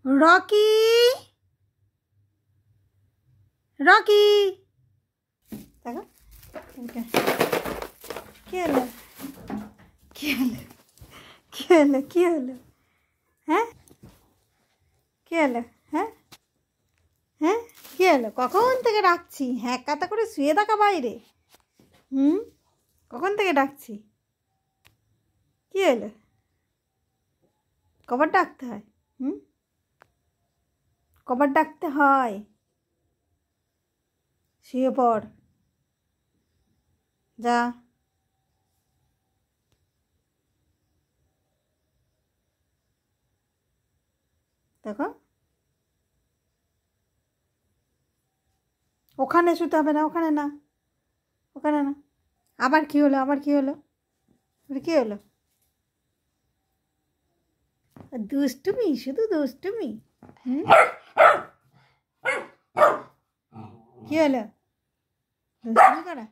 Rocky Rocky দেখো কি হলো কি হলো কি হলো কি হলো হ্যাঁ কি হলো হ্যাঁ হ্যাঁ কি হলো কখন থেকে ডাকছি হ্যাঁ কাতা করে শুয়ে থাকা বাইরে কখন থেকে ডাকছি কি হলো কবার ডাকতে হয় কবার ডাকতে হয় শুয়ে পড় যা দেখো ওখানে শুতে হবে না ওখানে না ওখানে না আবার কি হলো আবার কি হলো কি হলো দুষ্টুমি শুধু দুষ্টুমি কি হলো দুষ্টুমি করা